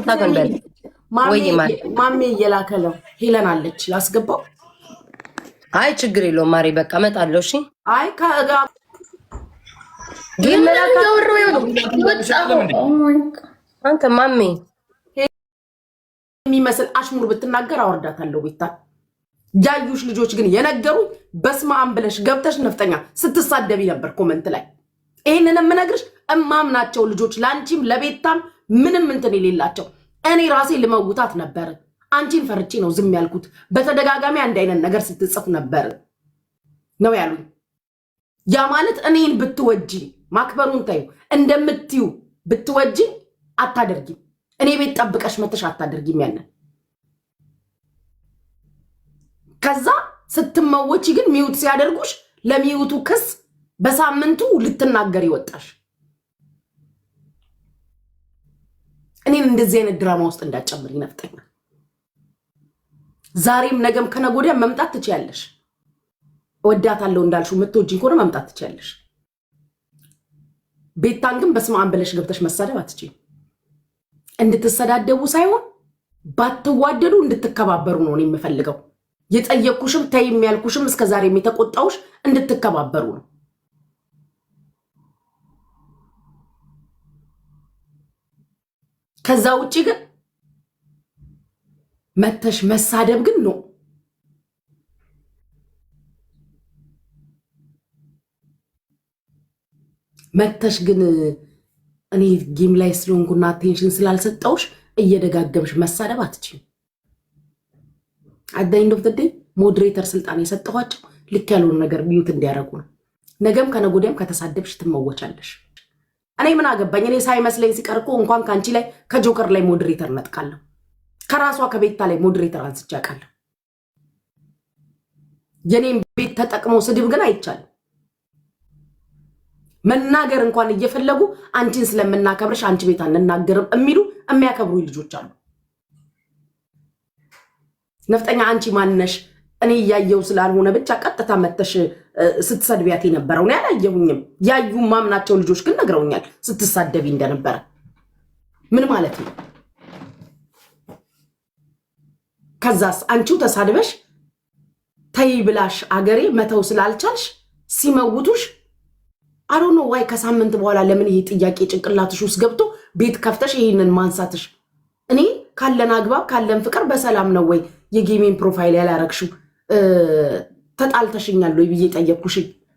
ታከንበል ወይ ማሜ እየላከለው ሄለን አለች ላስገባው። አይ ችግር የለውም ማሪ በቃ እመጣለሁ። እሺ አይ ከጋ ግን አንተ ማሜ የሚመስል አሽሙር ብትናገር አወርዳታለሁ። ቤታ ያዩሽ ልጆች ግን የነገሩኝ በስመ አብ ብለሽ ገብተሽ ነፍጠኛ ስትሳደቢ ነበር ኮመንት ላይ። ይሄንን የምነግርሽ እማምናቸው ልጆች ላንቺም ለቤታም ምንም እንትን የሌላቸው እኔ ራሴ ልመውታት ነበር። አንቺን ፈርቼ ነው ዝም ያልኩት። በተደጋጋሚ አንድ አይነት ነገር ስትጽፍ ነበር ነው ያሉኝ። ያ ማለት እኔን ብትወጂ ማክበሩን ታዩ እንደምትዩ ብትወጂ አታደርጊም። እኔ ቤት ጠብቀሽ መተሽ አታደርጊም ያንን። ከዛ ስትመወቺ ግን ሚውት ሲያደርጉሽ ለሚውቱ ክስ በሳምንቱ ልትናገር ይወጣሽ። እኔን እንደዚህ አይነት ድራማ ውስጥ እንዳጨምር ይነፍጠኛ። ዛሬም ነገም ከነጎዲያ መምጣት ትችያለሽ። ወዳታለሁ እንዳልሽው የምትወጂኝ ከሆነ መምጣት ትችያለሽ። ቤታን ግን በስመ አብ ብለሽ ገብተሽ መሳደብ አትችይም። እንድትሰዳደቡ ሳይሆን ባትዋደዱ እንድትከባበሩ ነው እኔ የምፈልገው። የጠየቅኩሽም ተይ የሚያልኩሽም እስከዛሬ የተቆጣውሽ እንድትከባበሩ ነው። ከዛ ውጪ ግን መተሽ መሳደብ ግን ነው። መተሽ ግን እኔ ጌም ላይ ስለሆንኩና አቴንሽን ስላልሰጠውሽ እየደጋገምሽ መሳደብ አትችይም። አት ዘ ኤንድ ኦፍ ዘ ዴይ ሞዴሬተር ስልጣን የሰጠኋቸው ልክ ያልሆነ ነገር ሚዩት እንዲያደርጉ ነው። ነገም ከነጎዲያም ከተሳደብሽ ትመወቻለሽ። እኔ ምን አገባኝ? እኔ ሳይመስለኝ ሲቀር እኮ እንኳን ካንቺ ላይ ከጆከር ላይ ሞዴሬተር ነጥቃለሁ። ከራሷ ከቤታ ላይ ሞዴሬተር አንስቼ አውቃለሁ። የኔም ቤት ተጠቅመው ስድብ ግን አይቻልም። መናገር እንኳን እየፈለጉ አንቺን ስለምናከብርሽ አንቺ ቤት አንናገርም የሚሉ የሚያከብሩ ልጆች አሉ። ነፍጠኛ አንቺ ማንነሽ? እኔ እያየው ስላልሆነ ብቻ ቀጥታ መተሽ ስትሰድቢያት የነበረው ነው ያላየሁኝም። ያዩ ማምናቸው ልጆች ግን ነግረውኛል ስትሳደቢ እንደነበረ። ምን ማለት ነው? ከዛስ አንቺው ተሳድበሽ ተይ ብላሽ አገሬ መተው ስላልቻልሽ ሲመውቱሽ አሮ ነው ዋይ ከሳምንት በኋላ ለምን ይሄ ጥያቄ ጭንቅላትሽ ውስጥ ገብቶ ቤት ከፍተሽ ይሄንን ማንሳትሽ? እኔ ካለን አግባብ ካለን ፍቅር በሰላም ነው ወይ የጌሜን ፕሮፋይል ያላረግሽው? ተጣልተሽኛል ወይ ብዬ ጠየቅኩሽ።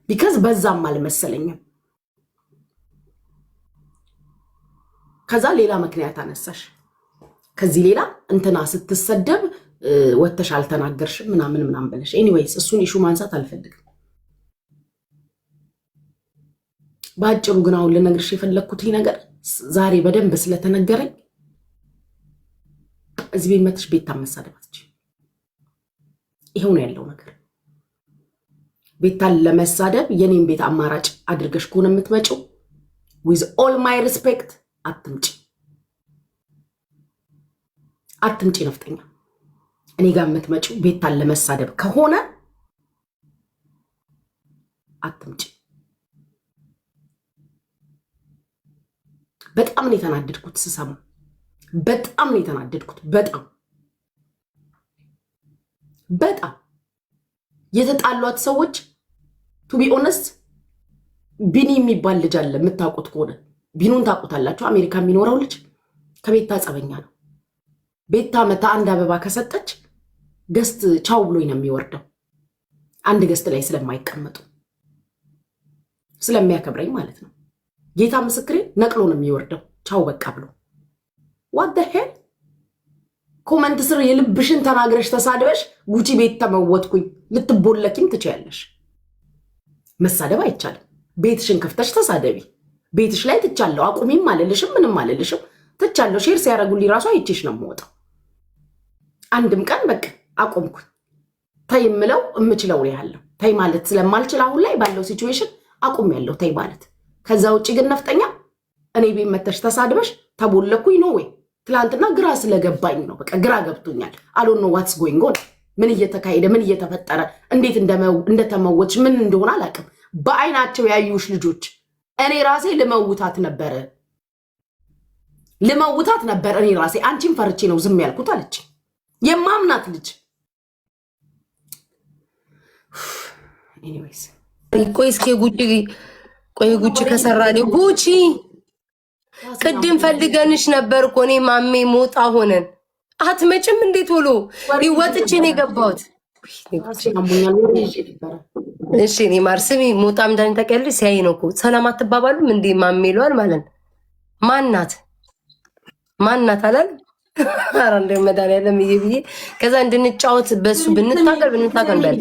ቢካዝ በዛም አልመሰለኝም። ከዛ ሌላ ምክንያት አነሳሽ። ከዚህ ሌላ እንትና ስትሰደብ ወተሽ አልተናገርሽም ምናምን ምናምን ብለሽ ኤኒዌይስ እሱን ኢሹ ማንሳት አልፈልግም። ባጭሩ ግን አሁን ልነግርሽ የፈለግኩት ነገር ዛሬ በደንብ ስለተነገረኝ እዚህ ቤት መጥተሽ ቤት ታመሳደባች። ይሄው ነው ያለው ነገር። ቤታን ለመሳደብ የኔን ቤት አማራጭ አድርገሽ ከሆነ የምትመጪው with all my respect አትምጪ ነፍጠኛ። እኔ ጋር የምትመጪው ቤታን ለመሳደብ ከሆነ አትምጪ። በጣም ነው የተናደድኩት ስሰማ። በጣም ነው የተናደድኩት። በጣም የተጣሏት ሰዎች ቱ ቢ ኦነስት ቢኒ የሚባል ልጅ አለ የምታውቁት ከሆነ ቢኑን ታውቁታላችሁ። አሜሪካ የሚኖረው ልጅ ከቤታ ጸበኛ ነው። ቤታ መታ አንድ አበባ ከሰጠች ገስት ቻው ብሎኝ ነው የሚወርደው። አንድ ገስት ላይ ስለማይቀመጡ ስለሚያከብረኝ ማለት ነው። ጌታ ምስክሬ ነቅሎ ነው የሚወርደው ቻው በቃ ብሎ። what the hell ኮመንት ስር የልብሽን ተናግረሽ ተሳድበሽ ጉቺ ቤት ተመወጥኩኝ ልትቦለኪም ትችያለሽ። መሳደብ አይቻልም። ቤትሽን ከፍተሽ ተሳደቢ። ቤትሽ ላይ ትቻለሁ አቁሚም አልልሽም ምንም አልልሽም። ትቻለሁ ሼር ሲያረጉልኝ ራሱ አይቼሽ ነው የምወጣው። አንድም ቀን በቃ አቆምኩኝ። ተይ የምለው የምችለው ነው ያለው። ተይ ማለት ስለማልችል አሁን ላይ ባለው ሲቹዌሽን አቁም ያለው ተይ ማለት። ከዛ ውጪ ግን ነፍጠኛ እኔ ቤት መተሽ ተሳድበሽ ተቦለኩኝ ነው ወይ? ትላንትና ግራ ስለገባኝ ነው። በቃ ግራ ገብቶኛል። አሎን ነው ዋትስ ጎይንግ ኦን፣ ምን እየተካሄደ ምን እየተፈጠረ እንዴት እንደተመወች ምን እንደሆነ አላውቅም። በአይናቸው ያዩሽ ልጆች እኔ ራሴ ልመውታት ነበረ። ልመውታት ነበር እኔ ራሴ አንቺን ፈርቼ ነው ዝም ያልኩት አለች የማምናት ልጅ ኤኒዌይስ ቆይ እስኪ ጉቺ ከሰራለ ጉቺ ቅድም ፈልገንሽ ነበር እኮ እኔ ማሜ ሞጣ ሆነን አትመጭም እንዴት ሆሎ ይወጥቼ ነው የገባሁት እሺ እኔ ማርስሚ ሞጣም ዳን ተቀልል ሲያይ ነው እኮ ሰላም አትባባሉም እንዴ ማሜ ይሏል ማለት ማናት አላል አረ እንደ መድኃኒዓለም ይብዬ ከዛ እንድንጫወት በሱ ብንታገል በል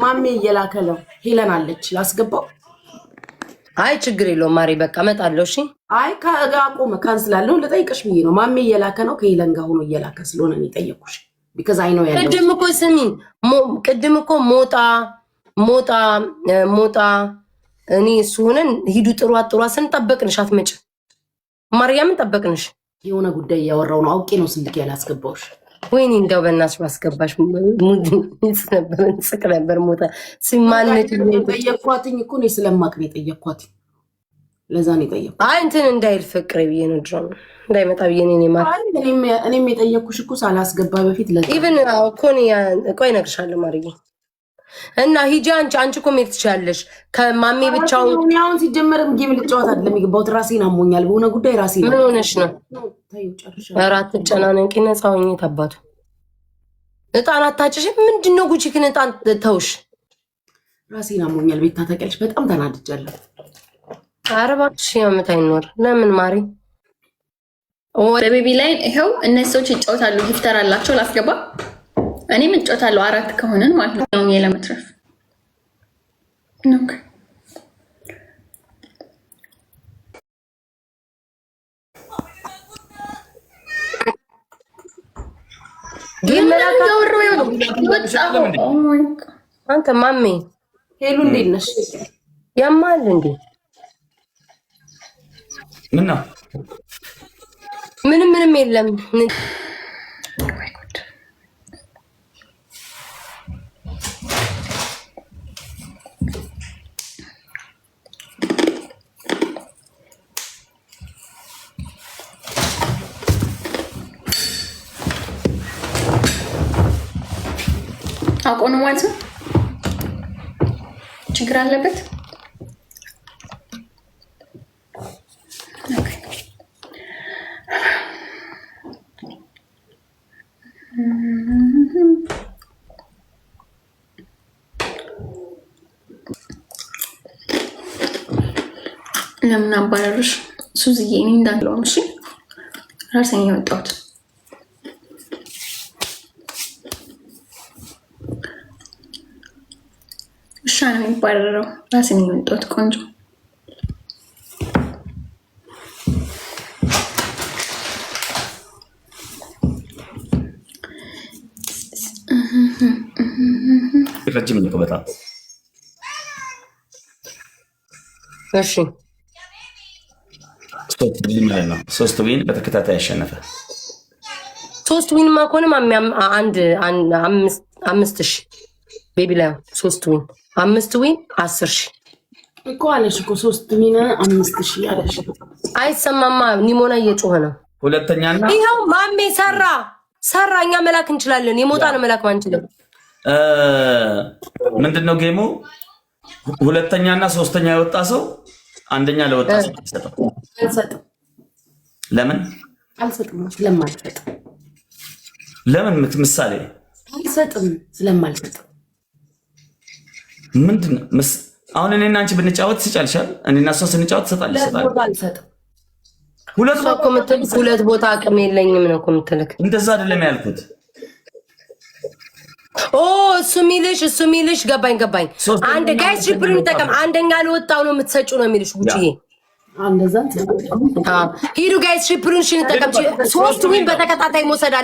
ማሜ እየላከለው ሄለን አለች ላስገባው አይ ችግር የለውም ማሪ በቃ እመጣለሁ እሺ አይ ከአቆመ ካንስላለሁ ልጠይቅሽ ብዬ ነው ማሜ እየላከ ነው ከሄለን ጋር ሆኖ እየላከ ስለሆነ ነው የጠየኩሽ because I know ያለው ቅድም እኮ ስሚኝ ቅድም እኮ ሞጣ እኔ እሱ ሆነን ሂዱ ጥሩ ስንጠበቅንሽ አትመጭ ማርያምን ጠበቅንሽ የሆነ ጉዳይ ያወራው ነው አውቄ ነው ስልክ ያላስገባውሽ ወይኔ እንደው በእናትሽ ማስገባሽ ሙድ ጽቅ ነበር ሞታ ሲማነች ጠየኳትኝ እኮ ነው ስለማቅ ነው ጠየኳት ለዛ ነው ጠየኳት አይ እንትን እንዳይል ፍቅሬ ብዬ ነው ድሮ እንዳይመጣ ብዬ ነው ማለት እኔም የጠየኩሽ እኮ ሳላስገባ በፊት ለዛ ኢቭን ኮኒ ቆይ እነግርሻለሁ ማርዬ እና ሂጂ አንቺ እኮ መሄድ ትችያለሽ ከማሜ ብቻው አሁን ሲጀመርም ጌም ልጫወት አይደለም የሚገባው ራሴን አሞኛል በሆነ ጉዳይ ራሴን ምን ሆነሽ ነው አራት ጨናነቂ ነፃ ሆኜ ታባቱ እጣን አታጭሽ ምንድነው ጉቺ ግን እጣን ተውሽ ራሴን አሞኛል ቤታ ተቀልሽ በጣም ተናድጃለሁ አረባክሽ ያመት አይኖር ለምን ማሪ በቤቢ ላይ ይሄው እነዚህ ሰዎች ይጫወታሉ ጊፍተር አላቸው ላስገባ እኔም እጫወታለሁ አራት ከሆነን ማለት ነው ለመትረፍ ኦኬ አንተ ማሜ ሄሉ እንዴት ነሽ ያማል እንዴ ምንም የለም አቆኑ ማለት ነው ችግር አለበት ለምን አባረርሽ ሱዝዬ እኔ እንዳለው እሺ ራሴን ያወጣሁት እሺ ነው የሚባረረው ራሴን ያወጣሁት ቆንጆ ረጅም ነው በጣም እሺ ሶስት ዊን በተከታታይ ያሸነፈ ሶስት ዊን ማኮንም አንድ 5000 ቤቢ ላይ 3 ዊን 5 ዊን 10000 እኮ አለሽ እኮ 3 ዊን 5000 አለሽ አይሰማማ ኒሞና እየጮኸ ነው ሁለተኛና ይሄው ማሜ ሰራ እኛ መላክ እንችላለን የሞጣ ነው መላክ ማንችልም ምንድነው ጌሙ ሁለተኛና ሶስተኛ የወጣ ሰው አንደኛ ለወጣ ሰው አልሰጥም ለምን ስለማልሰጥ ለምን ምሳሌ አልሰጥም ስለማልሰጥ ምንድነው አሁን እኔና አንቺ ብንጫወት ትጫልሻል እኔና እሷ ስንጫወት ትሰጣለሽ አልሰጥም ሁለት ቦታ አቅም የለኝም ነው የምትልክ እንደዛ አይደለም ያልኩት እሱ ሚልሽ ገባኝ አንድ ጋይስ ሪፕል እንጠቀም አንደኛ ለወጣው ነው የምትሰጪው ነው የሚልሽ ጉቺዬ እንደዛ ሂዱ ጋይስ ሪፕሉን እንጠቀም 3 ዊን በተከታታይ መውሰድ